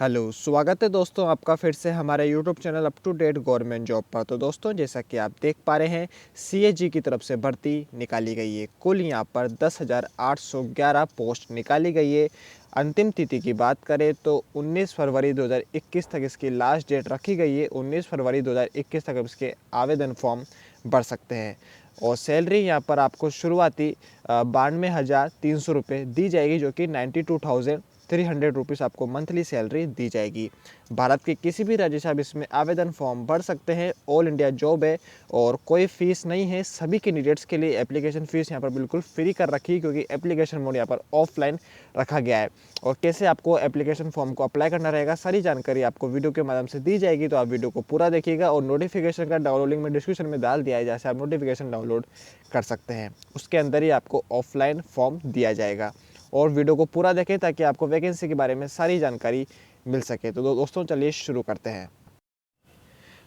Hello, स्वागत है दोस्तों आपका फिर से हमारे YouTube channel up to date government job पर। तो दोस्तों जैसा कि आप देख पा रहे हैं, सीएजी की तरफ से भर्ती निकाली गई है। कुल यहाँ पर 10,811 पोस्ट निकाली गई है। अंतिम तिथि की बात करें तो 19 फरवरी 2021 तक इसकी लास्ट डेट रखी गई है। 19 फरवरी 2021 तक इसके आवेदन फॉर्म भर सकते हैं। और सैलरी यहाँ पर आपको शुरुआती 92,300 रुपये दी जाएगी, जो कि 92,300 रुपीज़ आपको मंथली सैलरी दी जाएगी। भारत के किसी भी राज्य से आप इसमें आवेदन फॉर्म भर सकते हैं। ऑल इंडिया जॉब है और कोई फ़ीस नहीं है। सभी कैंडिडेट्स के लिए एप्लीकेशन फ़ीस यहाँ पर बिल्कुल फ्री कर रखी है, क्योंकि एप्लीकेशन मोड यहाँ पर ऑफलाइन रखा गया है। और कैसे आपको एप्लीकेशन फॉर्म को अप्लाई करना रहेगा, सारी जानकारी आपको वीडियो के माध्यम से दी जाएगी। तो आप वीडियो को पूरा देखिएगा और नोटिफिकेशन का डाउनलोड लिंक में डिस्क्रिप्शन में डाल दिया है, जैसे आप नोटिफिकेशन डाउनलोड कर सकते हैं। उसके अंदर ही आपको ऑफलाइन फॉर्म दिया जाएगा। और वीडियो को पूरा देखें ताकि आपको वैकेंसी के बारे में सारी जानकारी मिल सके। तो दोस्तों चलिए शुरू करते हैं।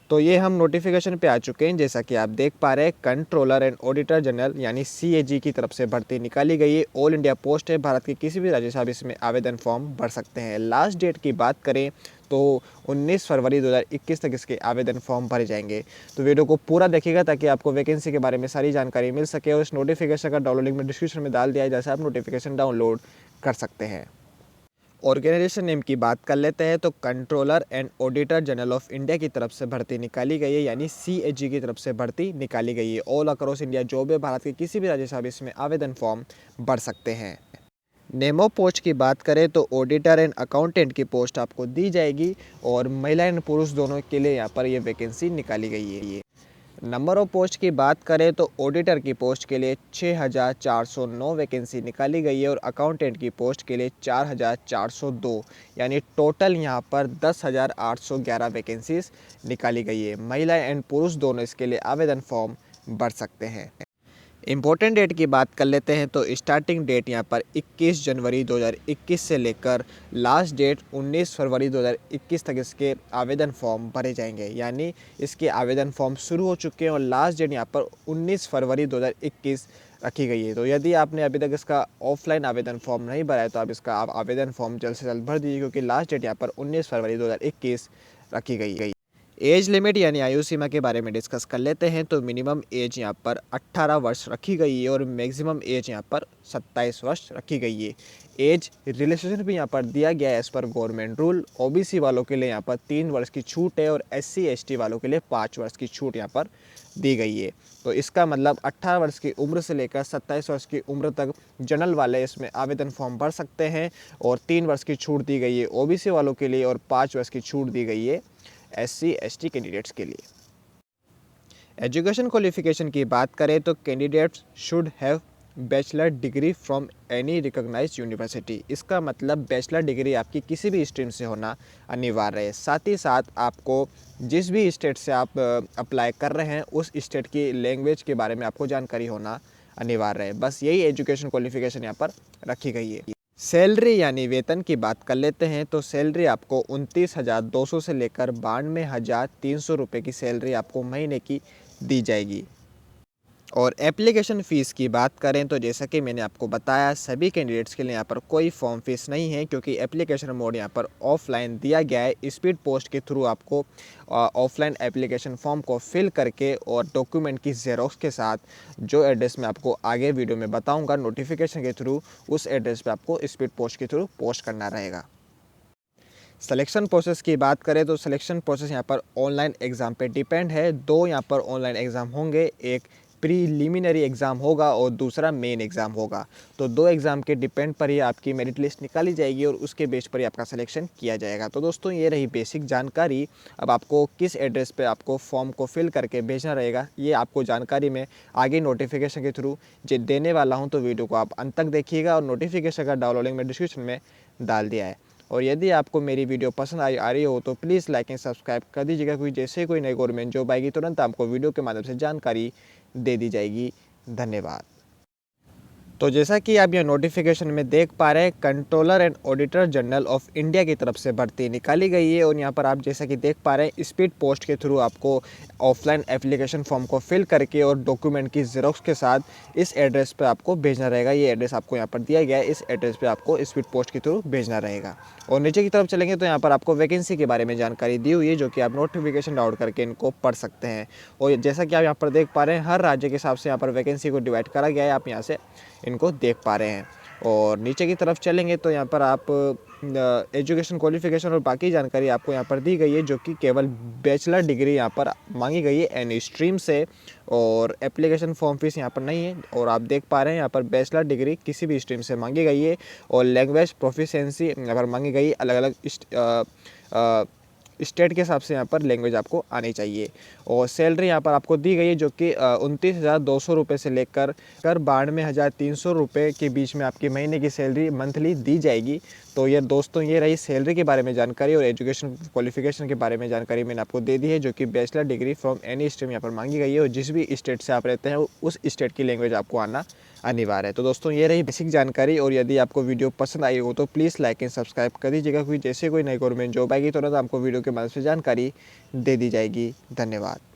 तो ये हम नोटिफिकेशन पे आ चुके हैं। जैसा कि आप देख पा रहे हैं, कंट्रोलर एंड ऑडिटर जनरल यानी सीएजी की तरफ से भर्ती निकाली गई है। ऑल इंडिया पोस्ट है। भारत के किसी भी राज्य से आप इसमें आवेदन फॉर्म भर सकते हैं। लास्ट डेट की बात करें तो 19 फरवरी 2021 तक इसके आवेदन फॉर्म भरे जाएंगे। तो वीडियो को पूरा देखिएगा ताकि आपको वैकेंसी के बारे में सारी जानकारी मिल सके। और इस नोटिफिकेशन का डाउनलोड लिंक में डिस्क्रिप्शन में डाल दिया है, जैसे आप नोटिफिकेशन डाउनलोड कर सकते हैं। ऑर्गेनाइजेशन नेम की बात कर लेते हैं तो controller and auditor general of India की तरफ से भर्ती निकाली गई है, यानी सीएजी की तरफ से भर्ती निकाली गई है। ऑल अक्रॉस इंडिया जॉब है। भारत के किसी भी राज्य से आप इसमें आवेदन फॉर्म भर सकते हैं। नेम ऑफ पोस्ट की बात करें तो ऑडिटर एंड अकाउंटेंट की पोस्ट आपको दी जाएगी और महिला एंड पुरुष दोनों के लिए यहाँ पर ये वैकेंसी निकाली गई है। नंबर ऑफ पोस्ट की बात करें तो ऑडिटर की पोस्ट के लिए 6,409 वैकेंसी निकाली गई है और अकाउंटेंट की पोस्ट के लिए 4,402, यानी टोटल यहाँ पर 10,811 वैकेंसीज निकाली गई है। महिला एंड पुरुष दोनों इसके लिए आवेदन फॉर्म भर सकते हैं। इम्पोर्टेंट डेट की बात कर लेते हैं तो स्टार्टिंग डेट यहाँ पर 21 जनवरी 2021 से लेकर लास्ट डेट 19 फरवरी 2021 तक इसके आवेदन फॉर्म भरे जाएंगे, यानी इसके आवेदन फॉर्म शुरू हो चुके हैं और लास्ट डेट यहाँ पर 19 फरवरी 2021 रखी गई है। तो यदि आपने अभी तक इसका ऑफलाइन आवेदन फॉर्म नहीं भरा है तो आप इसका आवेदन फॉर्म जल्द से जल्द भर दीजिए, क्योंकि लास्ट डेट यहाँ पर 19 फरवरी 2021 रखी गई। एज लिमिट यानी आयु सीमा के बारे में डिस्कस कर लेते हैं। तो मिनिमम एज यहाँ पर 18 वर्ष रखी गई है और मैक्सिमम एज यहाँ पर 27 वर्ष रखी गई है। एज रिलैक्सेशन भी यहाँ पर दिया गया है as per government rule. OBC वालों के लिए यहाँ पर 3 वर्ष की छूट है और एससी एसटी वालों के लिए 5 वर्ष की छूट यहाँ पर दी गई है। तो इसका मतलब 18 वर्ष की उम्र से लेकर 27 वर्ष की उम्र तक जनरल वाले इसमें आवेदन फॉर्म भर सकते हैं और 3 वर्ष की छूट दी गई है ओबीसी वालों के लिए और 5 वर्ष की छूट दी गई है एससी एसटी कैंडिडेट्स के लिए। एजुकेशन क्वालिफिकेशन की बात करें तो candidates should have bachelor degree from any recognised university. इसका मतलब बैचलर डिग्री आपकी किसी भी स्ट्रीम से होना अनिवार्य है। साथ ही साथ आपको जिस भी स्टेट से आप अप्लाई कर रहे हैं उस स्टेट की लैंग्वेज के बारे में आपको जानकारी होना अनिवार्य है। बस यही एजुकेशन क्वालिफिकेशन यहाँ पर रखी गई है। सैलरी यानी वेतन की बात कर लेते हैं तो सैलरी आपको 29,200 से लेकर 92,300 रुपये की सैलरी आपको महीने की दी जाएगी। और एप्लीकेशन फ़ीस की बात करें तो जैसा कि मैंने आपको बताया, सभी कैंडिडेट्स के लिए यहाँ पर कोई फॉर्म फीस नहीं है, क्योंकि एप्लीकेशन मोड यहाँ पर ऑफलाइन दिया गया है। स्पीड पोस्ट के थ्रू आपको ऑफलाइन एप्लीकेशन फॉर्म को फिल करके और डॉक्यूमेंट की जेरोक्स के साथ, जो एड्रेस मैं आपको आगे वीडियो में बताऊँगा नोटिफिकेशन के थ्रू, उस एड्रेस पर आपको स्पीड पोस्ट के थ्रू पोस्ट करना रहेगा। सिलेक्शन प्रोसेस की बात करें तो सिलेक्शन प्रोसेस यहाँ पर ऑनलाइन एग्ज़ाम पे डिपेंड है। 2 यहाँ पर ऑनलाइन एग्ज़ाम होंगे, एक प्रीलिमिनरी एग्ज़ाम होगा और दूसरा मेन एग्ज़ाम होगा। तो 2 एग्ज़ाम के डिपेंड पर ही आपकी मेरिट लिस्ट निकाली जाएगी और उसके बेस पर ही आपका सिलेक्शन किया जाएगा। तो दोस्तों ये रही बेसिक जानकारी। अब आपको किस एड्रेस पे आपको फॉर्म को फिल करके भेजना रहेगा, ये आपको जानकारी मैं आगे नोटिफिकेशन के थ्रू देने वाला हूँ। तो वीडियो को आप अंत तक देखिएगा और नोटिफिकेशन का डाउनलोड लिंक मैं डिस्क्रिप्शन में डाल दिया है। और यदि आपको मेरी वीडियो पसंद आ रही हो तो प्लीज़ लाइक एंड सब्सक्राइब कर दीजिएगा, क्योंकि जैसे कोई नई गवर्नमेंट जॉब आएगी तुरंत आपको वीडियो के माध्यम से जानकारी दे दी जाएगी। धन्यवाद। तो जैसा कि आप यह नोटिफिकेशन में देख पा रहे हैं, controller and auditor general of India की तरफ से भर्ती निकाली गई है। और यहाँ पर आप जैसा कि देख पा रहे हैं, स्पीड पोस्ट के थ्रू आपको ऑफलाइन एप्लीकेशन फॉर्म को फिल करके और डॉक्यूमेंट की जेरोक्स के साथ इस एड्रेस पर आपको भेजना रहेगा। ये एड्रेस आपको यहाँ पर दिया गया है, इस एड्रेस पर आपको स्पीड पोस्ट के थ्रू भेजना रहेगा। और नीचे की तरफ चलेंगे तो यहाँ पर आपको वैकेंसी के बारे में जानकारी दी हुई है, जो कि आप नोटिफिकेशन डाउनलोड करके इनको पढ़ सकते हैं। और जैसा कि आप यहाँ पर देख पा रहे हैं, हर राज्य के हिसाब से यहाँ पर वैकेंसी को डिवाइड करा गया है, आप यहाँ से इनको देख पा रहे हैं। और नीचे की तरफ चलेंगे तो यहाँ पर आप एजुकेशन क्वालिफिकेशन और बाकी जानकारी आपको यहाँ पर दी गई है, जो कि केवल बैचलर डिग्री यहाँ पर मांगी गई है एनी स्ट्रीम से। और एप्लीकेशन फॉर्म फीस यहाँ पर नहीं है। और आप देख पा रहे हैं यहाँ पर बैचलर डिग्री किसी भी स्ट्रीम से मांगी गई है। और लैंग्वेज प्रोफिशिएंसी यहाँ पर मांगी गई, अलग अलग स्टेट के हिसाब से यहाँ पर लैंग्वेज आपको आनी चाहिए। और सैलरी यहाँ पर आपको दी गई है, जो कि 29,200 रुपये से लेकर 92,300 रुपये के बीच में आपकी महीने की सैलरी मंथली दी जाएगी। तो ये दोस्तों, ये रही सैलरी के बारे में जानकारी। और एजुकेशन क्वालिफिकेशन के बारे में जानकारी मैंने आपको दे दी है, जो कि bachelor degree from any stream यहाँ पर मांगी गई है। और जिस भी स्टेट से आप रहते हैं, उस स्टेट की लैंग्वेज आपको आना अनिवार्य है। तो दोस्तों, ये रही बेसिक जानकारी। और यदि आपको वीडियो पसंद आई हो तो प्लीज़ लाइक एंड सब्सक्राइब कर दीजिएगा, क्योंकि जैसे कोई नई गवर्नमेंट जॉब आएगी तुरंत आपको वीडियो के मदद से जानकारी दे दी जाएगी। धन्यवाद।